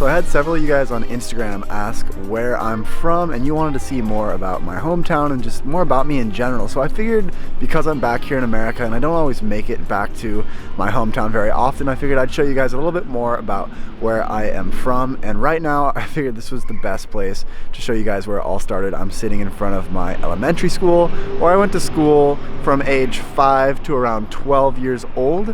So I had several of you guys on Instagram ask where I'm from, and you wanted to see more about my hometown and just more about me in general. So I figured, because I'm back here in America and I don't always make it back to my hometown very often, I figured I'd show you guys a little bit more about where I am from. And right now I figured this was the best place to show you guys where it all started. I'm sitting in front of my elementary school, where I went to school from age 5 to around 12 years old.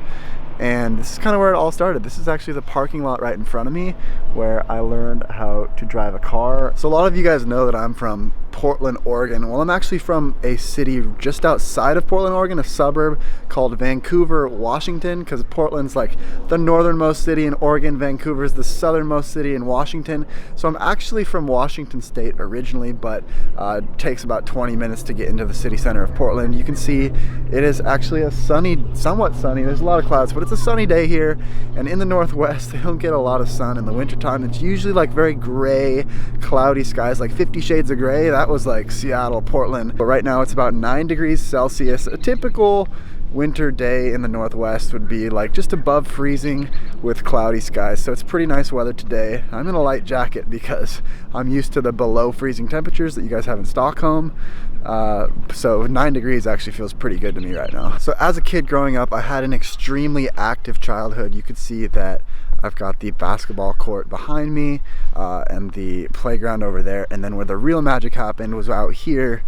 And this is kind of where it all started. This is actually the parking lot right in front of me where I learned how to drive a car. So a lot of you guys know that I'm from Portland, Oregon. Well, I'm actually from a city just outside of Portland, Oregon, a suburb called Vancouver, Washington, because Portland's like the northernmost city in Oregon. Vancouver's the southernmost city in Washington. So I'm actually from Washington State originally, but it takes about 20 minutes to get into the city center of Portland. You can see it is actually a sunny, somewhat sunny. There's a lot of clouds, but it's a sunny day here. And in the Northwest, they don't get a lot of sun in the wintertime. It's usually like very gray, cloudy skies, like 50 shades of gray. That was like Seattle, Portland. But right now it's about 9 degrees Celsius. A typical winter day in the Northwest would be like just above freezing with cloudy skies. So it's pretty nice weather today. I'm in a light jacket because I'm used to the below freezing temperatures that you guys have in Stockholm. So 9 degrees actually feels pretty good to me right now. So as a kid growing up, I had an extremely active childhood. You could see that I've got the basketball court behind me and the playground over there. And then where the real magic happened was out here.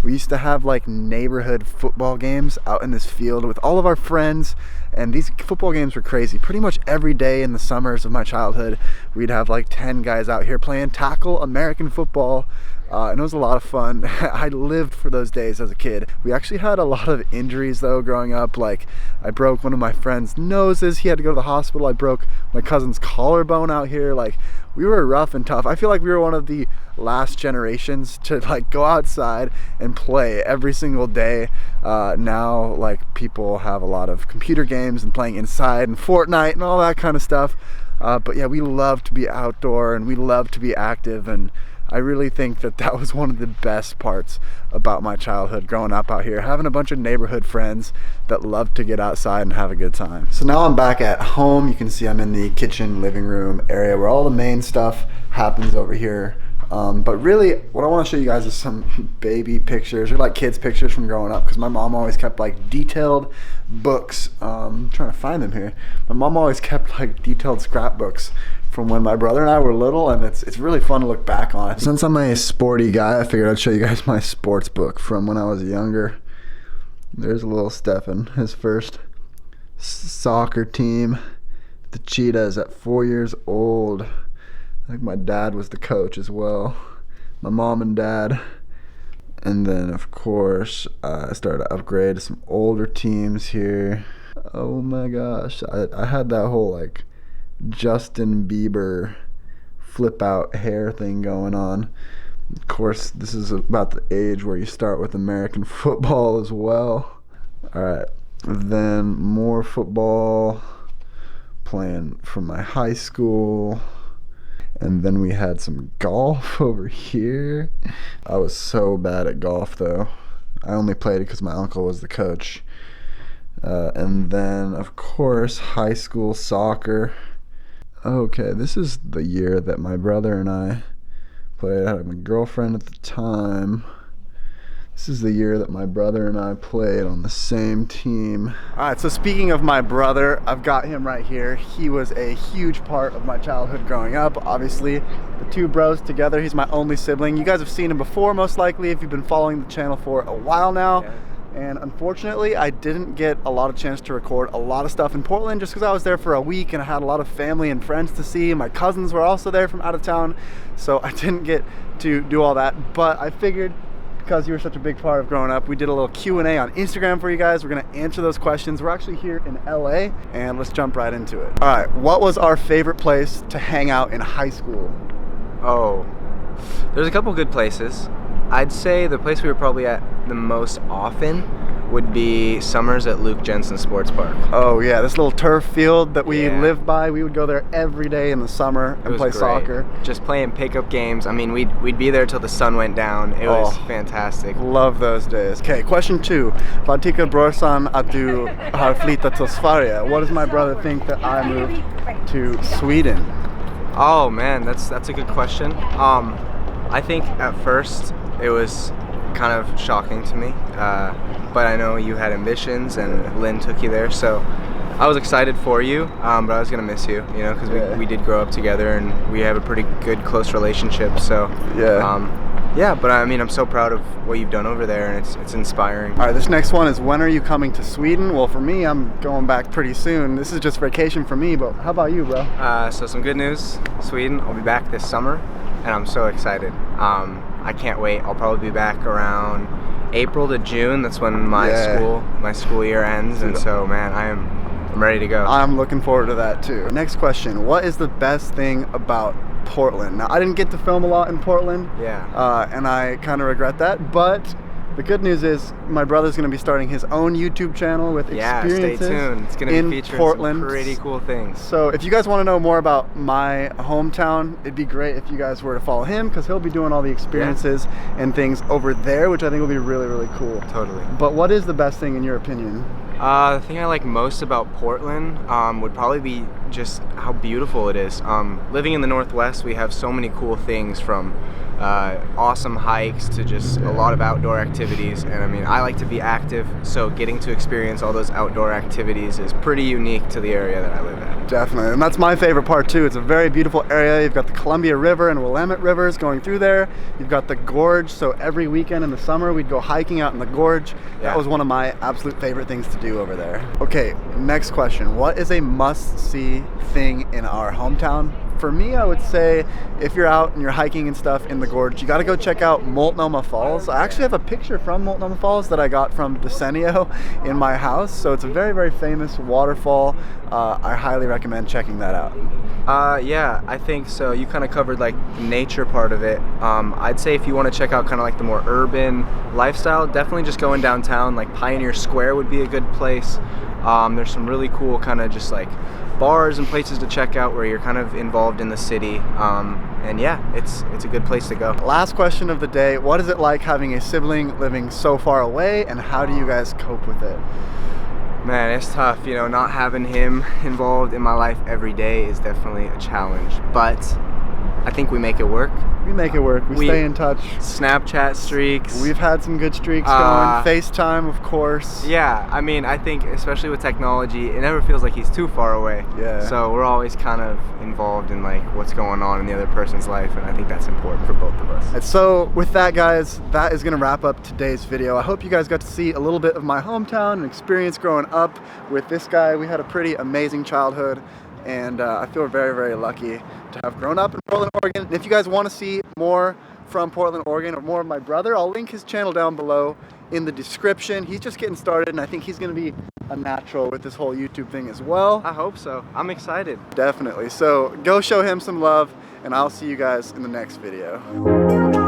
We used to have like neighborhood football games out in this field with all of our friends, and these football games were crazy. Pretty much every day in the summers of my childhood, we'd have like 10 guys out here playing tackle American football. And it was a lot of fun. I lived for those days as a kid. We actually had a lot of injuries though growing up. Like I broke one of my friend's noses. He had to go to the hospital. I broke my cousin's collarbone out here. Like we were rough and tough. I feel like we were one of the last generations to like go outside and play every single day. Now like people have a lot of computer games and playing inside and Fortnite and all that kind of stuff. But yeah, we love to be outdoor and we love to be active, and I really think that that was one of the best parts about my childhood growing up out here, having a bunch of neighborhood friends that love to get outside and have a good time. So now I'm back at home. You can see I'm in the kitchen, living room area where all the main stuff happens over here. But really what I want to show you guys is some baby pictures, or like kids pictures from growing up, because my mom always kept like detailed books. I'm trying to find them here. My mom always kept like detailed scrapbooks from when my brother and I were little, and it's really fun to look back on. Since I'm a sporty guy, I figured I'd show you guys my sports book from when I was younger. There's a little Stefan, his first soccer team, the Cheetahs, at 4 years old. I think my dad was the coach as well, my mom and dad. And then of course I started to upgrade to some older teams here. Oh my gosh, I had that whole like Justin Bieber flip out hair thing going on. Of course, this is about the age where you start with American football as well. Alright, then more football, playing from my high school. And then we had some golf over here. I was so bad at golf though. I only played it because my uncle was the coach. And then of course high school soccer. Okay, this is the year that my brother and I played. I had my girlfriend at the time. This is the year that my brother and I played on the same team. All right, so speaking of my brother, I've got him right here. He was a huge part of my childhood growing up. Obviously, the two bros together. He's my only sibling. You guys have seen him before, most likely, if you've been following the channel for a while now. Yeah. And unfortunately, I didn't get a lot of chance to record a lot of stuff in Portland just because I was there for a week and I had a lot of family and friends to see. My cousins were also there from out of town, so I didn't get to do all that. But I figured, because you were such a big part of growing up, we did a little Q&A on Instagram for you guys. We're gonna answer those questions. We're actually here in LA, and let's jump right into it. All right, what was our favorite place to hang out in high school? Oh, there's a couple good places. I'd say the place we were probably at the most often would be summers at Luke Jensen Sports Park. Oh yeah, this little turf field that we lived by. We would go there every day in the summer and play soccer. Just playing pickup games. I mean, we'd be there till the sun went down. It was fantastic. Love those days. Okay, question 2. Vad tycker brorsan att du har flyttat till Sverige? What does my brother think that I moved to Sweden? Oh man, that's a good question. I think at first it was kind of shocking to me, but I know you had ambitions and Lynn took you there, so I was excited for you, but I was gonna miss you, you know, because we did grow up together and we have a pretty good, close relationship. So yeah, but I mean, I'm so proud of what you've done over there, and it's inspiring. All right, this next one is, when are you coming to Sweden? Well, for me, I'm going back pretty soon. This is just vacation for me, but how about you, bro? So some good news, Sweden. I'll be back this summer, and I'm so excited. I can't wait. I'll probably be back around April to June. That's when my school year ends, and so man, I'm ready to go. I'm looking forward to that too. Next question: what is the best thing about Portland? Now, I didn't get to film a lot in Portland, and I kind of regret that, but the good news is my brother's going to be starting his own YouTube channel with experiences stay tuned. It's going to be featuring Portland. Some pretty cool things. So if you guys want to know more about my hometown, it'd be great if you guys were to follow him, because he'll be doing all the experiences and things over there, which I think will be really, really cool. Totally. But what is the best thing in your opinion? The thing I like most about Portland would probably be just how beautiful it is. Living in the Northwest, we have so many cool things, from awesome hikes to just a lot of outdoor activities, and I mean, I like to be active, so getting to experience all those outdoor activities is pretty unique to the area that I live in. Definitely, and that's my favorite part too. It's a very beautiful area. You've got the Columbia River and Willamette Rivers going through there. You've got the gorge, so every weekend in the summer we'd go hiking out in the gorge. That was one of my absolute favorite things to do over there. Okay, next question. What is a must-see thing in our hometown? For me, I would say if you're out and you're hiking and stuff in the gorge, you got to go check out Multnomah Falls. I actually have a picture from Multnomah Falls that I got from Decenio in my house. So it's a very, very famous waterfall. I highly recommend checking that out. Yeah, I think so. You kind of covered like the nature part of it. I'd say if you want to check out kind of like the more urban lifestyle, definitely just going downtown, like Pioneer Square would be a good place. There's some really cool kind of just like bars and places to check out where you're kind of involved in the city, and yeah, it's a good place to go. Last question of the day: what is it like having a sibling living so far away, and how do you guys cope with it? Man, it's tough, you know, not having him involved in my life every day is definitely a challenge, but I think we make it work. We make it work. We stay in touch. Snapchat streaks. We've had some good streaks going. FaceTime, of course. Yeah, I mean, I think especially with technology, it never feels like he's too far away. Yeah. So we're always kind of involved in like what's going on in the other person's life, and I think that's important for both of us. And so with that, guys, that is going to wrap up today's video. I hope you guys got to see a little bit of my hometown and experience growing up with this guy. We had a pretty amazing childhood, and I feel very, very lucky to have grown up in Portland, Oregon. And if you guys want to see more from Portland, Oregon, or more of my brother, I'll link his channel down below in the description. He's just getting started, and I think he's going to be a natural with this whole YouTube thing as well. I hope so. I'm excited. Definitely. So go show him some love, and I'll see you guys in the next video.